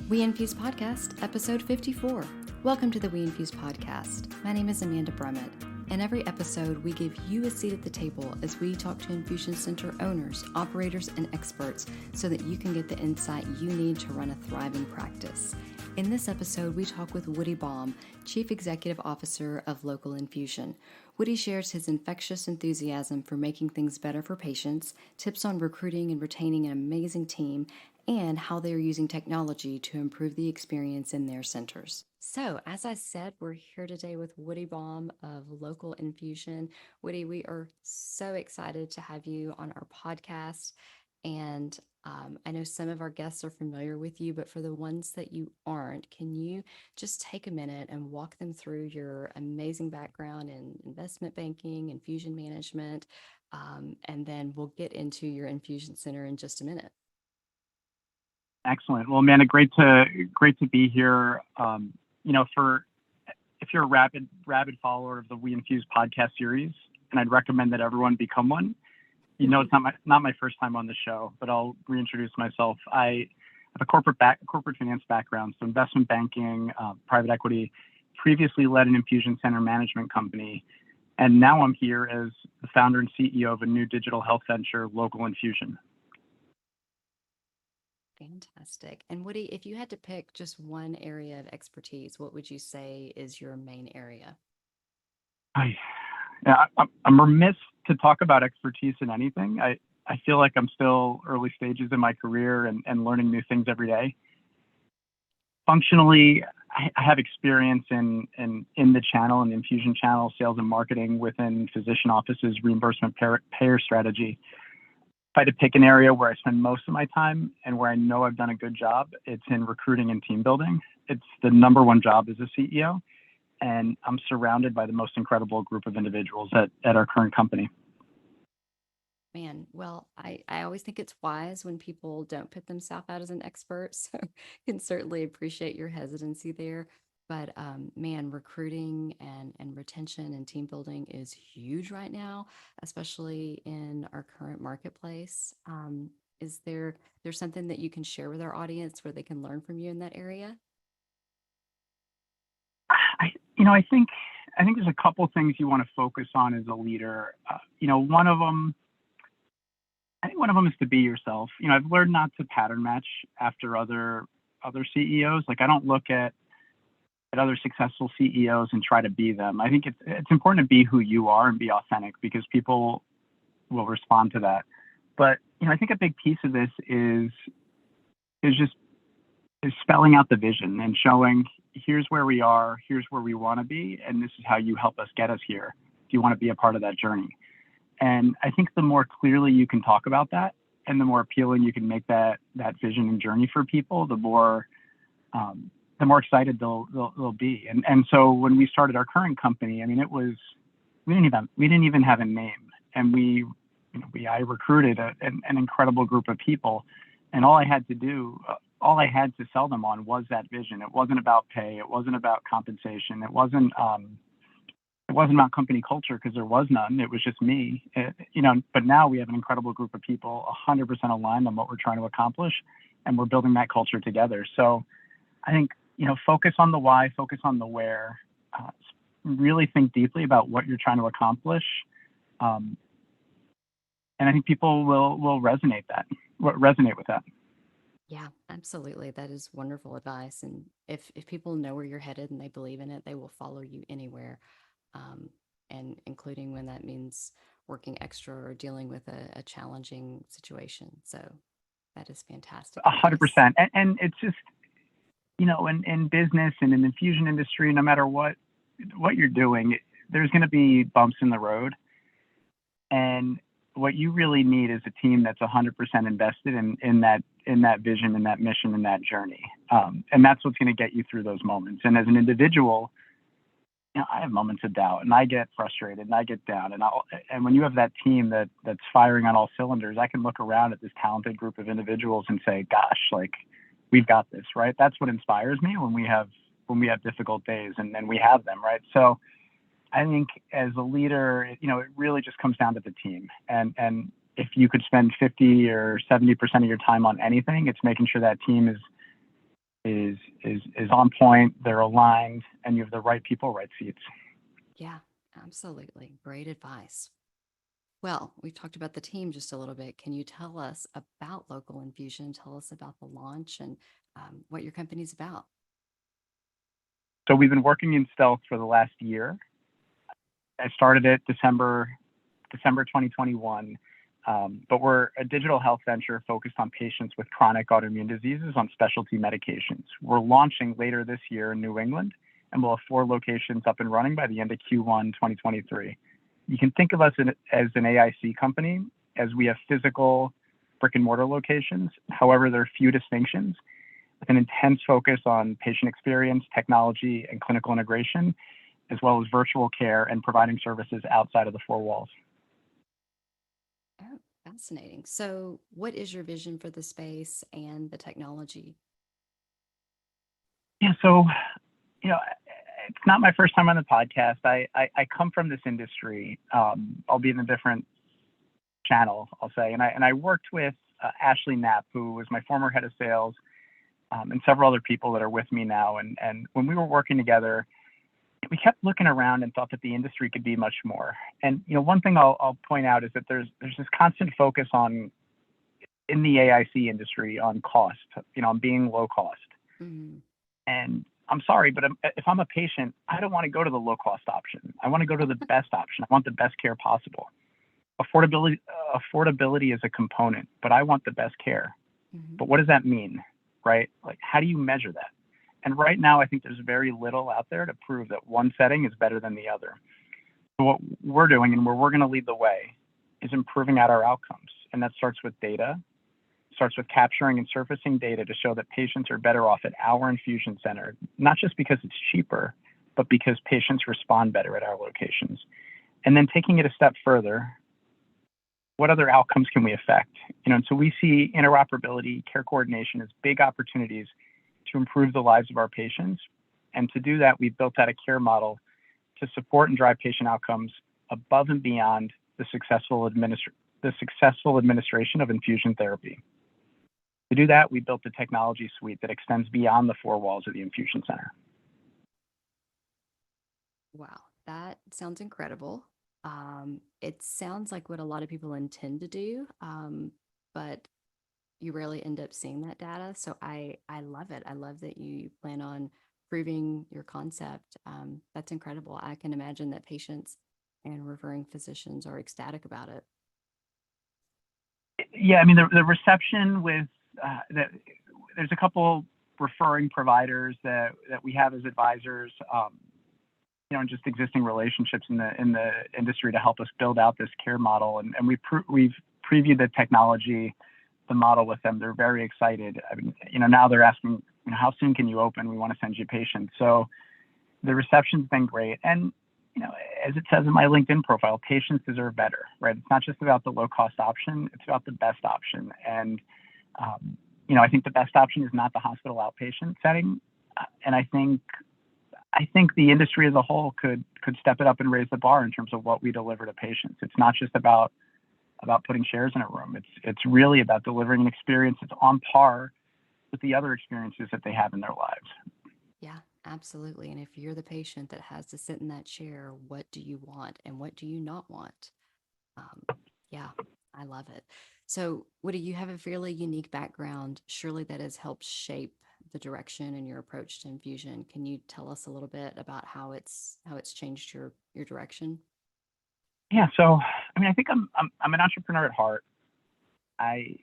We Infuse Podcast, episode 54. Welcome to the We Infuse Podcast. My name is Amanda Brummett. In every episode, we give you a seat at the table as we talk to infusion center owners, operators, and experts so that you can get the insight you need to run a thriving practice. In this episode, we talk with Woody Baum, Chief Executive Officer of Local Infusion. Woody shares his infectious enthusiasm for making things better for patients, tips on recruiting and retaining an amazing team, and how they are using technology to improve the experience in their centers. So, as I said, we're here today with Woody Baum of Local Infusion. Woody, we are so excited to have you on our podcast. And I know some of our guests are familiar with you, but for the ones that you aren't, can you just take a minute and walk them through your amazing background in investment banking, infusion management, and then we'll get into your infusion center in just a minute. Excellent. Well, Amanda, great to be here. If you're a rabid follower of the We Infuse podcast series, and I'd recommend that everyone become one. You know, it's not my first time on the show, but I'll reintroduce myself. I have a corporate finance background, so investment banking, private equity. Previously led an infusion center management company, and now I'm here as the founder and CEO of a new digital health venture, Local Infusion. Fantastic. And Woody, if you had to pick just one area of expertise, what would you say is your main area? I'm remiss to talk about expertise in anything. I feel like I'm still early stages in my career and learning new things every day. Functionally, I have experience in the channel, in the infusion channel, sales and marketing within physician offices, reimbursement payer strategy. If I had to pick an area where I spend most of my time and where I know I've done a good job, it's in recruiting and team building. It's the number one job as a CEO, and I'm surrounded by the most incredible group of individuals at our current company. Man, well, I always think it's wise when people don't put themselves out as an expert, so can certainly appreciate your hesitancy there. But man, recruiting and retention and team building is huge right now, especially in our current marketplace. Is there's something that you can share with our audience where they can learn from you in that area? I think there's a couple things you want to focus on as a leader. One of them is to be yourself. I've learned not to pattern match after other CEOs. Like, I don't look at other successful CEOs and try to be them. I think it's important to be who you are and be authentic, because people will respond to that. But I think a big piece of this is spelling out the vision and showing, here's where we are, here's where we want to be, and this is how you help us get us here. Do you want to be a part of that journey? And I think the more clearly you can talk about that, and the more appealing you can make that vision and journey for people, the more excited they'll be. And so when we started our current company, we didn't even have a name, and I recruited an incredible group of people, and all I had to sell them on was that vision. It wasn't about pay. It wasn't about compensation. It wasn't about company culture, because there was none. It was just me. But now we have an incredible group of people, 100% aligned on what we're trying to accomplish, and we're building that culture together. So I think, focus on the why, focus on the where, really think deeply about what you're trying to accomplish. And I think people will resonate with that. Yeah, absolutely. That is wonderful advice. And if people know where you're headed and they believe in it, they will follow you anywhere. And including when that means working extra or dealing with a challenging situation. So that is fantastic. 100%. And it's just, in business and in the infusion industry, no matter what you're doing, there's going to be bumps in the road. And what you really need is a team that's 100% invested in that vision, and that mission, and that journey. And that's what's going to get you through those moments. And as an individual, I have moments of doubt, and I get frustrated, and I get down. And when you have that team that's firing on all cylinders, I can look around at this talented group of individuals and say, gosh, like, we've got this, right? That's what inspires me when we have difficult days, and then we have them, right? So I think as a leader, it really just comes down to the team. And if you could spend 50 or 70% of your time on anything, it's making sure that team is is on point, they're aligned, and you have the right people, right seats. Yeah, absolutely. Great advice. Well, we've talked about the team just a little bit. Can you tell us about Local Infusion? Tell us about the launch and what your company's about. So we've been working in stealth for the last year. I started it December 2021, but we're a digital health venture focused on patients with chronic autoimmune diseases on specialty medications. We're launching later this year in New England, and we'll have 4 locations up and running by the end of Q1 2023. You can think of us as an AIC company, as we have physical brick and mortar locations. However, there are few distinctions, with an intense focus on patient experience, technology, and clinical integration, as well as virtual care and providing services outside of the 4 walls. Oh, fascinating. So, what is your vision for the space and the technology? Yeah, so, you know, it's not my first time on the podcast. I come from this industry, albeit in a different channel, I'll say. And I worked with Ashley Knapp, who was my former head of sales, and several other people that are with me now. And when we were working together, we kept looking around and thought that the industry could be much more. And one thing I'll point out is that there's this constant focus on, in the AIC industry, on cost, on being low cost. Mm-hmm. And I'm sorry, but if I'm a patient, I don't want to go to the low cost option. I want to go to the best option. I want the best care possible. Affordability is a component, but I want the best care. Mm-hmm. But what does that mean, right? Like, how do you measure that? And right now, I think there's very little out there to prove that one setting is better than the other. So what we're doing, and where we're going to lead the way, is improving out our outcomes. And that starts with data, starts with capturing and surfacing data to show that patients are better off at our infusion center, not just because it's cheaper, but because patients respond better at our locations. And then taking it a step further, what other outcomes can we affect? And so we see interoperability, care coordination as big opportunities to improve the lives of our patients. And to do that, we've built out a care model to support and drive patient outcomes above and beyond the successful administration of infusion therapy. To do that, we built a technology suite that extends beyond the 4 walls of the infusion center. Wow, that sounds incredible. It sounds like what a lot of people intend to do, but you rarely end up seeing that data. So I love it. I love that you plan on proving your concept. That's incredible. I can imagine that patients and referring physicians are ecstatic about it. Yeah, I mean, the reception with that, there's a couple referring providers that we have as advisors, and just existing relationships in the industry to help us build out this care model. And we've previewed the technology, the model with them. They're very excited. I mean, now they're asking, how soon can you open? We want to send you patients. So the reception's been great. And, as it says in my LinkedIn profile, patients deserve better, right? It's not just about the low cost option, it's about the best option. And, I think the best option is not the hospital outpatient setting. And I think the industry as a whole could step it up and raise the bar in terms of what we deliver to patients. It's not just about putting chairs in a room. It's really about delivering an experience that's on par with the other experiences that they have in their lives. Yeah, absolutely. And if you're the patient that has to sit in that chair, what do you want and what do you not want? Yeah, I love it. So, Woody, you have a fairly unique background. Surely that has helped shape the direction and your approach to infusion. Can you tell us a little bit about how it's changed your direction? Yeah. So, I mean, I think I'm an entrepreneur at heart. I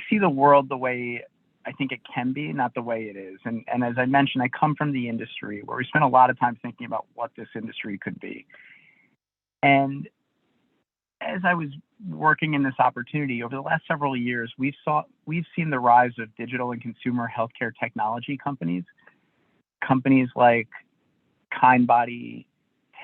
see the world the way I think it can be, not the way it is. And as I mentioned, I come from the industry where we spent a lot of time thinking about what this industry could be. And as I was working in this opportunity over the last several years, we've seen the rise of digital and consumer healthcare technology companies like Kindbody,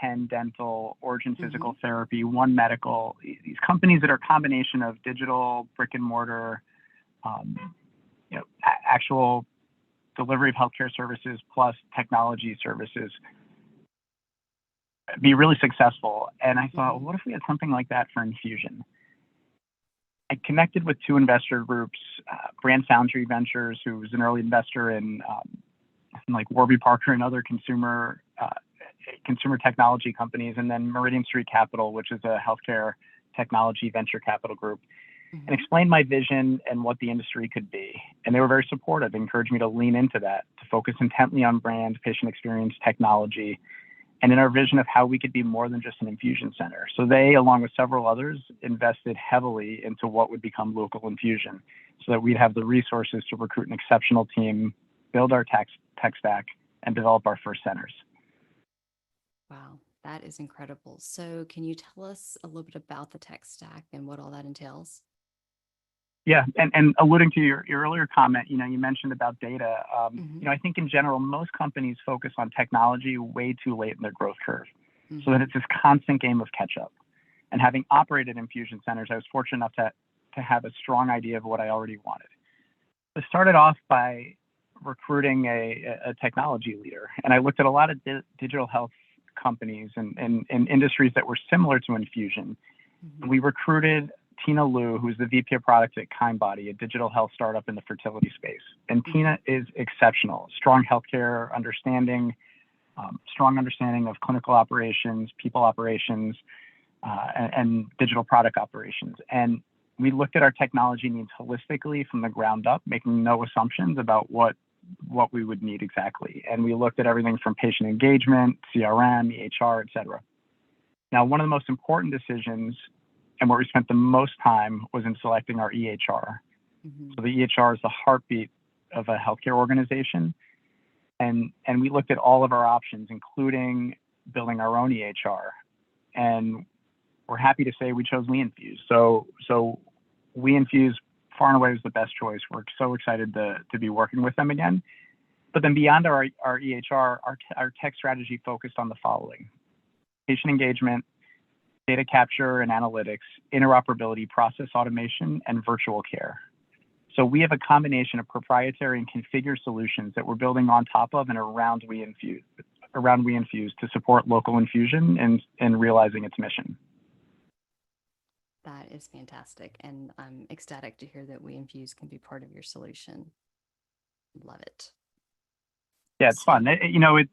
10 Dental, Origin Physical Therapy, One Medical. These companies that are a combination of digital, brick and mortar, actual delivery of healthcare services plus technology services, be really successful. And I thought, well, what if we had something like that for infusion? I connected with two investor groups, Brand Foundry Ventures, who was an early investor in like Warby Parker and other consumer technology companies, and then Meridian Street Capital, which is a healthcare technology venture capital group, and explained my vision and what the industry could be. And they were very supportive, encouraged me to lean into that, to focus intently on brand, patient experience, technology, and in our vision of how we could be more than just an infusion center. So they, along with several others, invested heavily into what would become Local Infusion, so that we'd have the resources to recruit an exceptional team, build our tech stack, and develop our first centers. Wow, that is incredible. So can you tell us a little bit about the tech stack and what all that entails? Yeah, and alluding to your earlier comment, you mentioned about data. I think in general, most companies focus on technology way too late in their growth curve, so that it's this constant game of catch up. And having operated infusion centers, I was fortunate enough to have a strong idea of what I already wanted. I started off by recruiting a technology leader, and I looked at a lot of digital health companies and industries that were similar to Infusion. And we recruited Tina Liu, who's the VP of product at KindBody, a digital health startup in the fertility space. And Tina is exceptional, strong healthcare understanding, strong understanding of clinical operations, people operations, and digital product operations. And we looked at our technology needs holistically from the ground up, making no assumptions about what we would need exactly. And we looked at everything from patient engagement, CRM, EHR, et cetera. Now, one of the most important decisions and where we spent the most time was in selecting our EHR. So the EHR is the heartbeat of a healthcare organization. And we looked at all of our options, including building our own EHR. And we're happy to say we chose WeInfuse. So WeInfuse far and away was the best choice. We're so excited to be working with them again. But then beyond our EHR, our tech strategy focused on the following: patient engagement, data capture and analytics, interoperability, process automation, and virtual care. So we have a combination of proprietary and configured solutions that we're building on top of and around WeInfuse to support Local Infusion and realizing its mission. That is fantastic. And I'm ecstatic to hear that WeInfuse can be part of your solution. Love it. Yeah, it's fun. It's,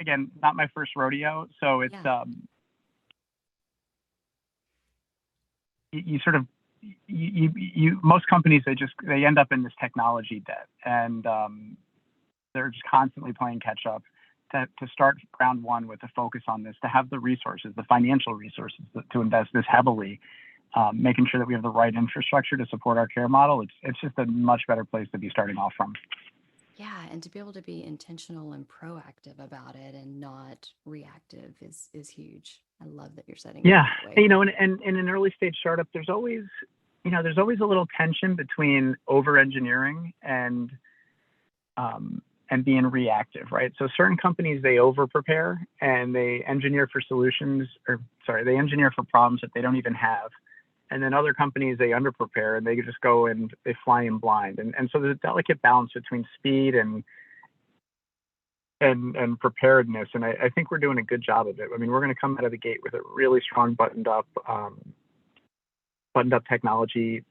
again, not my first rodeo. So it's, most companies, they end up in this technology debt, and they're just constantly playing catch up. To start ground one with a focus on this, to have the resources, the financial resources to invest this heavily, making sure that we have the right infrastructure to support our care model, it's just a much better place to be starting off from. Yeah, and to be able to be intentional and proactive about it and not reactive is huge. I love that you're setting. Yeah, and in an early stage startup, there's always a little tension between over engineering and being reactive, right? So certain companies, they over prepare and they engineer for they engineer for problems that they don't even have. And then other companies, they under prepare and they just go and they fly in blind. And so there's a delicate balance between speed and preparedness. And I think we're doing a good job of it. I mean, we're going to come out of the gate with a really strong buttoned up technology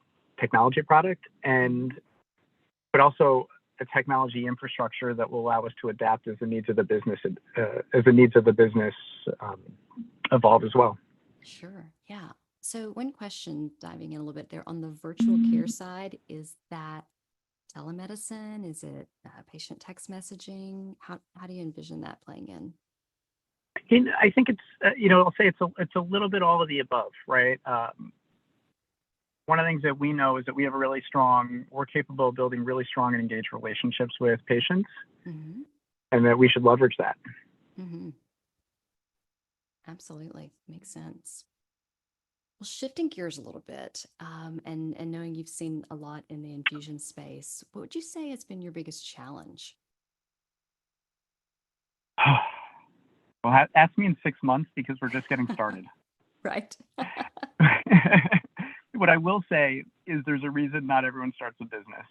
product, but also a technology infrastructure that will allow us to adapt as the needs of the business evolve as well. Sure. Yeah. So one question, diving in a little bit there on the virtual care side, is that telemedicine? Is it patient text messaging? How do you envision that playing in? I think it's I'll say it's a little bit all of the above, right? One of the things that we know is that we're capable of building really strong and engaged relationships with patients, and that we should leverage that. Absolutely. Makes sense. Well, shifting gears a little bit, and knowing you've seen a lot in the infusion space, what would you say has been your biggest challenge? Well, ask me in 6 months because we're just getting started. Right. What I will say is there's a reason not everyone starts a business.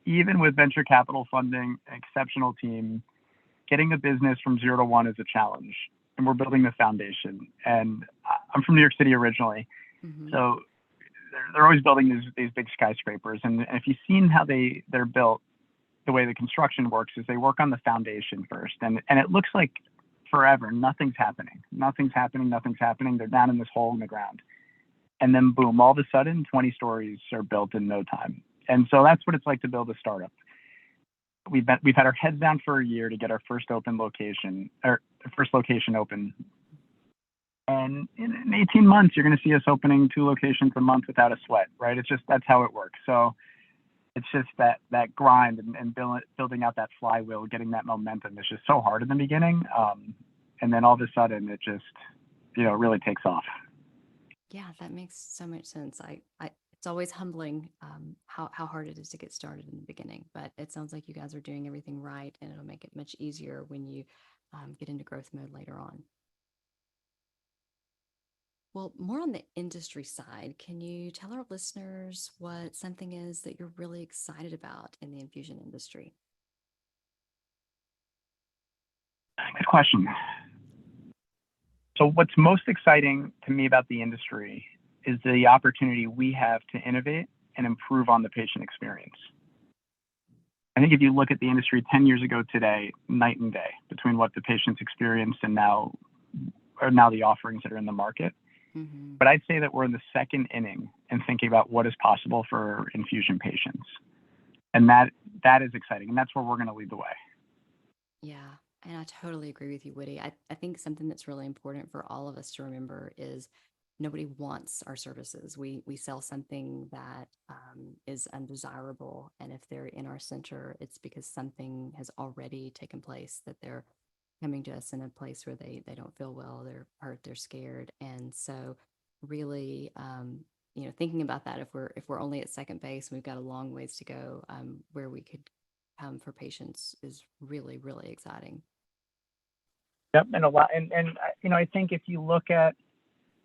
Even with venture capital funding, an exceptional team, getting a business from 0 to 1 is a challenge. And we're building the foundation. And I'm from New York City originally. So they're always building these big skyscrapers. And if you've seen how they're built, the way the construction works is they work on the foundation first. And it looks like forever, nothing's happening. They're down in this hole in the ground. And then boom, all of a sudden 20 stories are built in no time. And so that's what it's like to build a startup. We've had our heads down for a year to get our first location open. And in 18 months, you're going to see us opening 2 locations a month without a sweat, right? That's how it works. So it's just that grind and building out that flywheel, getting that momentum is just so hard in the beginning. And then all of a sudden it just, really takes off. Yeah, that makes so much sense. It's always humbling how hard it is to get started in the beginning, but it sounds like you guys are doing everything right, and it'll make it much easier when you get into growth mode later on. Well, more on the industry side, can you tell our listeners what something is that you're really excited about in the infusion industry? Good question. So what's most exciting to me about the industry is the opportunity we have to innovate and improve on the patient experience. I think if you look at the industry 10 years ago today, night and day between what the patients experienced and now the offerings that are in the market. Mm-hmm. But I'd say that we're in the second inning in thinking about what is possible for infusion patients. And that is exciting. And that's where we're going to lead the way. Yeah. And I totally agree with you, Woody. I think something that's really important for all of us to remember is nobody wants our services. We sell something that is undesirable. And if they're in our center, it's because something has already taken place, that they're coming to us in a place where they don't feel well, they're hurt, they're scared. And so really, thinking about that, if we're only at second base, we've got a long ways to go, where we could come for patients is really, really exciting. Yep. And a lot. And I think if you look at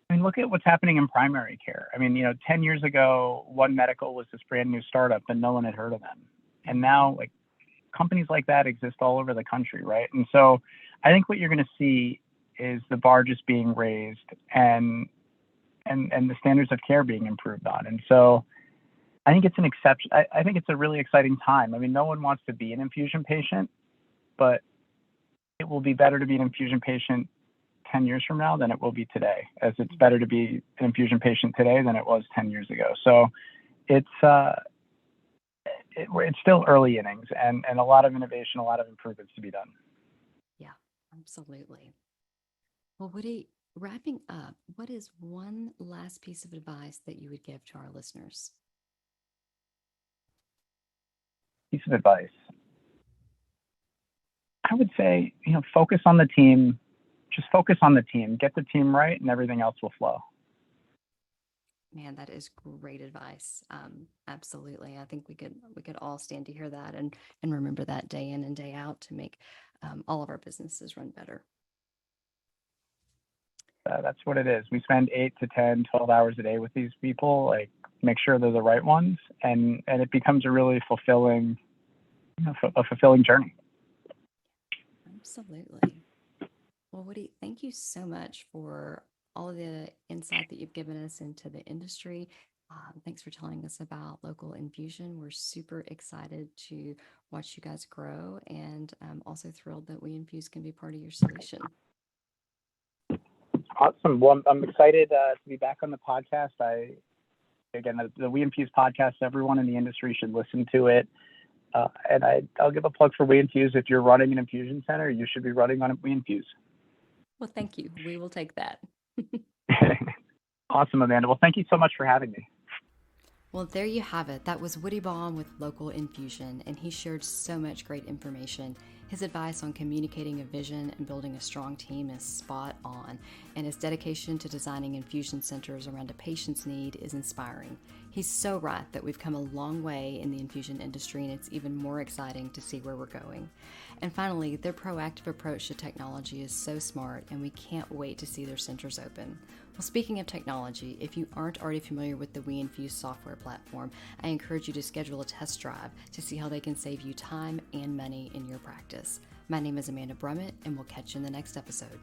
what's happening in primary care. 10 years ago, One Medical was this brand new startup and no one had heard of them. And now companies like that exist all over the country, right? And so I think what you're going to see is the bar just being raised and the standards of care being improved on. And so I think it's an exception. I think it's a really exciting time. No one wants to be an infusion patient, but it will be better to be an infusion patient 10 years from now than it will be today, as it's better to be an infusion patient today than it was 10 years ago. So it's still early innings and a lot of innovation, a lot of improvements to be done. Yeah, absolutely. Well, Woody, wrapping up, what is one last piece of advice that you would give to our listeners? Piece of advice. I would say, focus on the team. Just focus on the team. Get the team right, and everything else will flow. Man, that is great advice. Absolutely. I think we could all stand to hear that and remember that day in and day out to make all of our businesses run better. That's what it is. We spend 8 to 10, 12 hours a day with these people. Make sure they're the right ones, and it becomes a really fulfilling journey. Absolutely. Well, Woody, thank you so much for all of the insight that you've given us into the industry. Thanks for telling us about local infusion. We're super excited to watch you guys grow, and I'm also thrilled that We Infuse can be part of your solution. Awesome. Well, I'm excited to be back on the podcast. The We Infuse podcast, everyone in the industry should listen to it. And I'll give a plug for We Infuse. If you're running an infusion center, you should be running on We Infuse. Well, thank you. We will take that. Awesome, Amanda. Well, thank you so much for having me. Well, there you have it. That was Woody Baum with Local Infusion, and he shared so much great information. His advice on communicating a vision and building a strong team is spot on, and his dedication to designing infusion centers around a patient's need is inspiring. He's so right that we've come a long way in the infusion industry, and it's even more exciting to see where we're going. And finally, their proactive approach to technology is so smart, and we can't wait to see their centers open. Well, speaking of technology, if you aren't already familiar with the We Infuse software platform, I encourage you to schedule a test drive to see how they can save you time and money in your practice. My name is Amanda Brummett, and we'll catch you in the next episode.